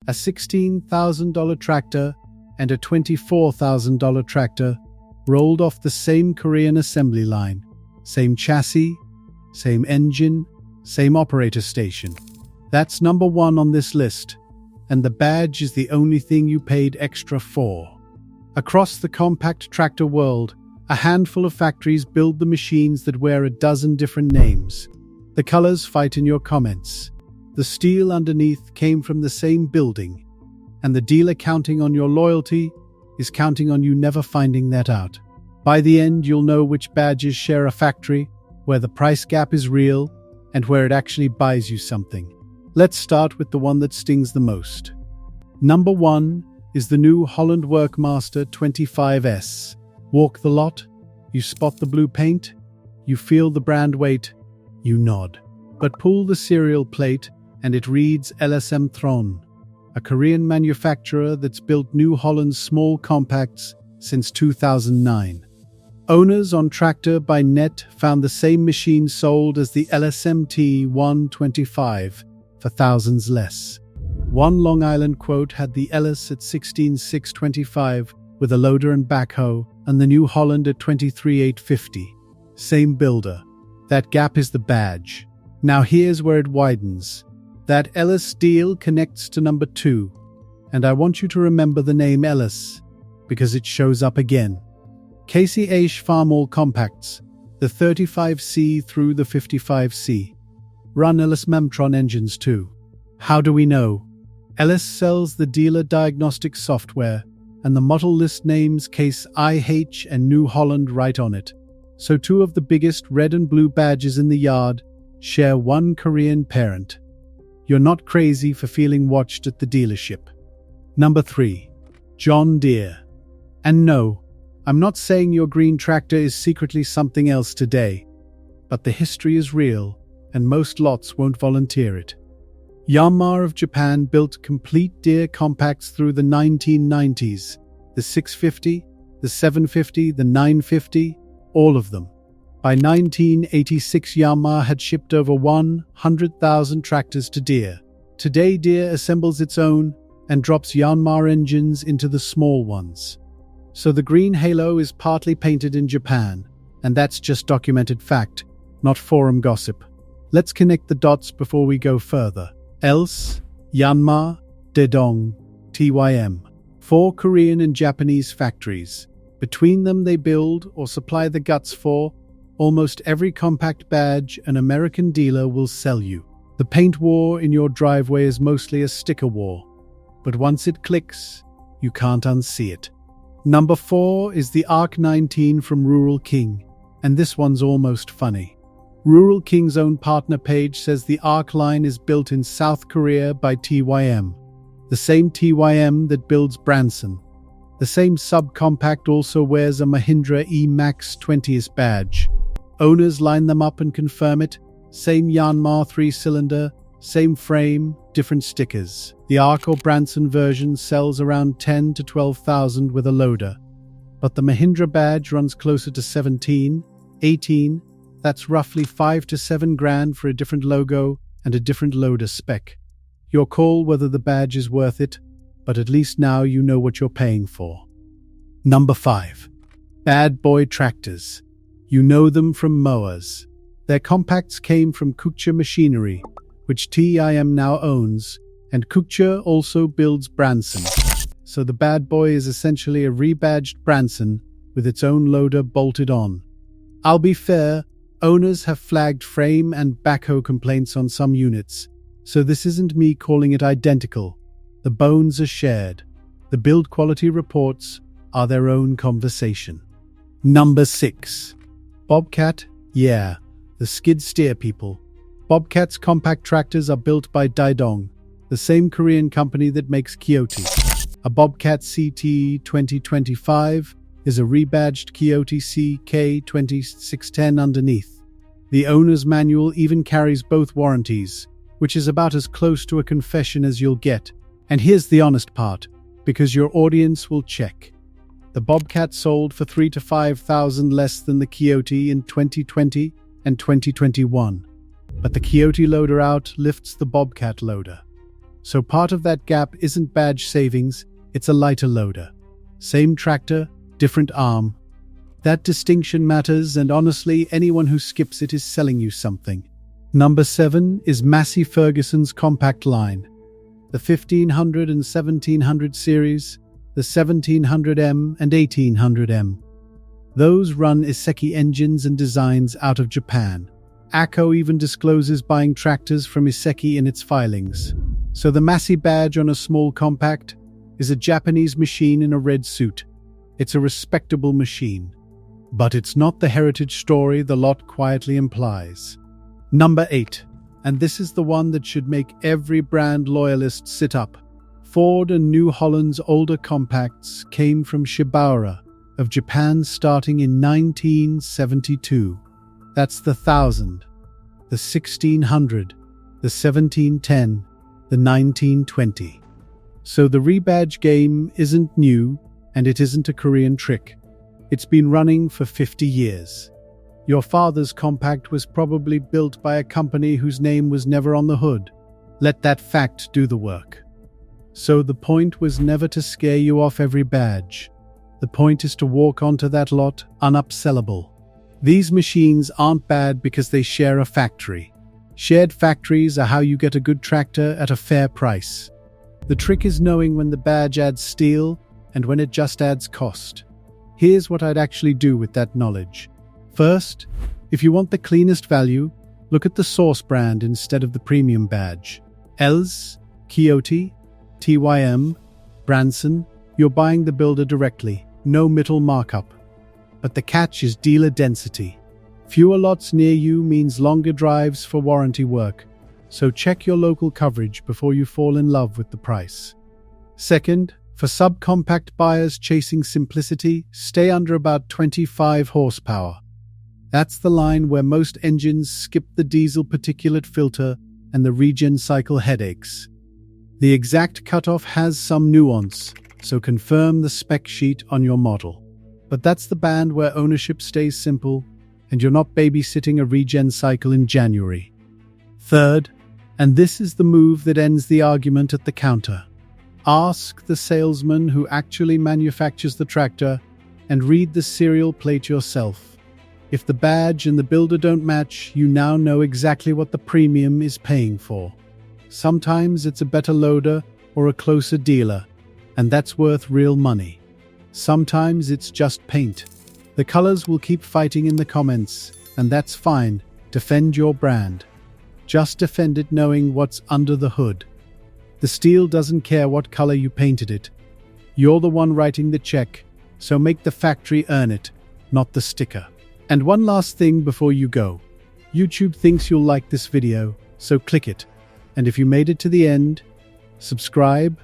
A $16,000 tractor and a $24,000 tractor rolled off the same Korean assembly line. Same chassis, same engine, same operator station. That's number one on this list, and the badge is the only thing you paid extra for. Across the compact tractor world, a handful of factories build the machines that wear a dozen different names. The colors fight in your comments. The steel underneath came from the same building, and the dealer counting on your loyalty is counting on you never finding that out. By the end, you'll know which badges share a factory, where the price gap is real, and where it actually buys you something. Let's start with the one that stings the most. Number one is the new Holland Workmaster 25S. Walk the lot, you spot the blue paint, you feel the brand weight, you nod. But pull the serial plate and it reads LSM Thron, a Korean manufacturer that's built New Holland's small compacts since 2009. Owners on Tractor by Net found the same machine sold as the LSMT 125 for thousands less. One Long Island quote had the Ellis at 16,625 with a loader and backhoe, and the New Holland at 23,850. Same builder. That gap is the badge. Now here's where it widens. That Ellis deal connects to number two, and I want you to remember the name Ellis, because it shows up again. Case IH Farm All Compacts, the 35C through the 55C. Run Ellis Memtron engines too. How do we know? Ellis sells the dealer diagnostic software, and the model list names Case IH and New Holland right on it. So two of the biggest red and blue badges in the yard share one Korean parent. You're not crazy for feeling watched at the dealership. Number 3. John Deere. And no, I'm not saying your green tractor is secretly something else today, but the history is real, and most lots won't volunteer it. Yanmar of Japan built complete Deere compacts through the 1990s. The 650, the 750, the 950, all of them. By 1986, Yanmar had shipped over 100,000 tractors to Deere. Today, Deere assembles its own and drops Yanmar engines into the small ones. So the green halo is partly painted in Japan, and that's just documented fact, not forum gossip. Let's connect the dots before we go further. Else, Yanmar, Daedong, TYM. 4 Korean and Japanese factories. Between them they build or supply the guts for almost every compact badge an American dealer will sell you. The paint war in your driveway is mostly a sticker war, but once it clicks, you can't unsee it. Number 4 is the Arc 19 from Rural King, and this one's almost funny. Rural King's own partner page says the Arc line is built in South Korea by TYM, the same TYM that builds Branson. The same subcompact also wears a Mahindra E-Max 20s badge. Owners line them up and confirm it. Same Yanmar 3-cylinder, same frame, different stickers. The Arc or Branson version sells around 10 to 12,000 with a loader, but the Mahindra badge runs closer to 17, 18. That's roughly 5 to 7 grand for a different logo and a different loader spec. Your call whether the badge is worth it, but at least now you know what you're paying for. Number 5. Bad Boy Tractors. You know them from mowers. Their compacts came from Kukje Machinery, which TYM now owns, and Kukje also builds Branson. So the Bad Boy is essentially a rebadged Branson with its own loader bolted on. I'll be fair, owners have flagged frame and backhoe complaints on some units, so this isn't me calling it identical. The bones are shared. The build quality reports are their own conversation. Number 6. Bobcat, yeah, the skid steer people. Bobcat's compact tractors are built by Daedong, the same Korean company that makes Kioti. A Bobcat CT 2025 is a rebadged Kioti CK 2610 underneath. The owner's manual even carries both warranties, which is about as close to a confession as you'll get. And here's the honest part, because your audience will check. The Bobcat sold for 3,000 to 5,000 less than the Kioti in 2020 and 2021. But the Kioti loader out lifts the Bobcat loader. So part of that gap isn't badge savings, it's a lighter loader. Same tractor, different arm. That distinction matters, and honestly, anyone who skips it is selling you something. Number 7 is Massey Ferguson's compact line. The 1500 and 1700 series, the 1700M and 1800M. Those run Iseki engines and designs out of Japan. ACO even discloses buying tractors from Iseki in its filings. So the Massey badge on a small compact is a Japanese machine in a red suit. It's a respectable machine. But it's not the heritage story the lot quietly implies. Number 8, and this is the one that should make every brand loyalist sit up. Ford and New Holland's older compacts came from Shibara of Japan starting in 1972. That's the 1000, the 1600, the 1710, the 1920. So the rebadge game isn't new, and it isn't a Korean trick. It's been running for 50 years. Your father's compact was probably built by a company whose name was never on the hood. Let that fact do the work. So the point was never to scare you off every badge. The point is to walk onto that lot unupsellable. These machines aren't bad because they share a factory. Shared factories are how you get a good tractor at a fair price. The trick is knowing when the badge adds steel and when it just adds cost. Here's what I'd actually do with that knowledge. First, if you want the cleanest value, look at the source brand instead of the premium badge. Els, Kioti, TYM, Branson, you're buying the builder directly, no middle markup. But the catch is dealer density. Fewer lots near you means longer drives for warranty work, so check your local coverage before you fall in love with the price. Second, for subcompact buyers chasing simplicity, stay under about 25 horsepower. That's the line where most engines skip the diesel particulate filter and the regen cycle headaches. The exact cutoff has some nuance, so confirm the spec sheet on your model. But that's the band where ownership stays simple and you're not babysitting a regen cycle in January. Third, and this is the move that ends the argument at the counter. Ask the salesman who actually manufactures the tractor and read the serial plate yourself. If the badge and the builder don't match, you now know exactly what the premium is paying for. Sometimes it's a better loader or a closer dealer, and that's worth real money. Sometimes it's just paint. The colors will keep fighting in the comments, and that's fine. Defend your brand. Just defend it knowing what's under the hood. The steel doesn't care what color you painted it. You're the one writing the check, so make the factory earn it, not the sticker. And one last thing before you go. YouTube thinks you'll like this video, so click it. And if you made it to the end, subscribe,